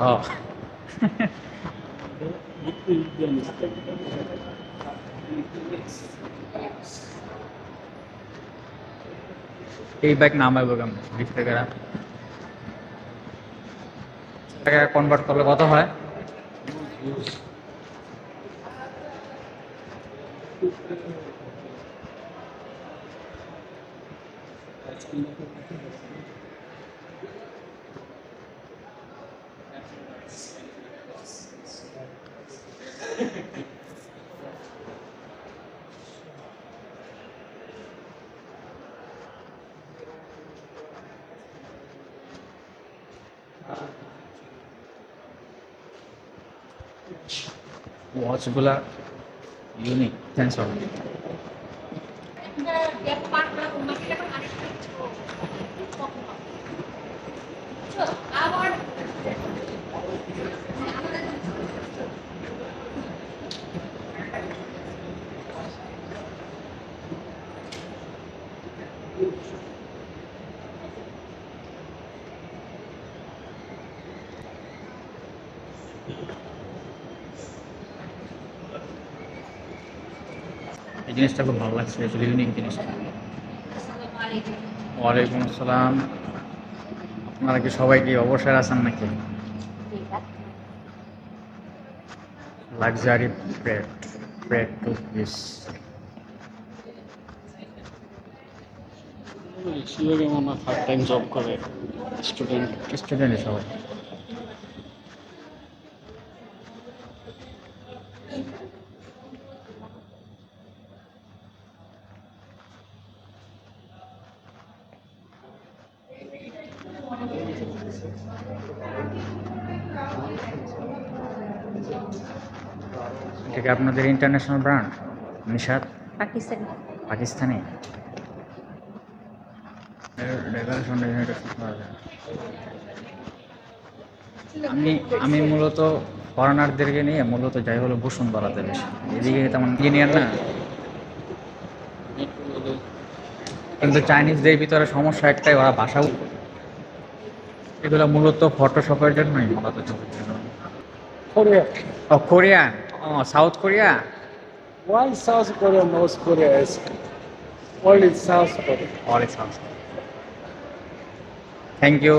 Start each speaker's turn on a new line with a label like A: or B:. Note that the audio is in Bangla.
A: Oh. এই বাইক নামাইবো কেমন 20 টাকা টাকা কনভার্ট করলে কত হয়? ওয়াচগুলা ইউনিক সেন্সর। এই জিনিসটা খুব ভালো লাগছে, আসলে ইউনিক জিনিসটা। ওয়ালাইকুম আসসালাম। আপনারা কি সবাই কি অবসর আছেন নাকি? লাক্সারি প্রেট টু পিস
B: শিওরে মনে হয় পার্ট টাইম জব করে, স্টুডেন্ট।
A: সবাই। এটা কি আপনাদের ইন্টারন্যাশনাল ব্র্যান্ড নিশাদ? পাকিস্তানি আমি মূলত ফরেনারদেরকে নিয়ে মূলত যাই হলো বসুন্ধরাতে বেশি, এদিকে তেমন ইঞ্জিনিয়ার না। কিন্তু চাইনিজদের ভিতরে সমস্যা একটাই, ওরা ভাষাও এগুলো মূলত ফটোশপের জন্যই মূলত ছবির জন্য।
B: Korea.
A: ও কোরিয়ান, ও South Korea.
B: Why South Korea, North Korea is only South Korea?
A: All south. Thank you.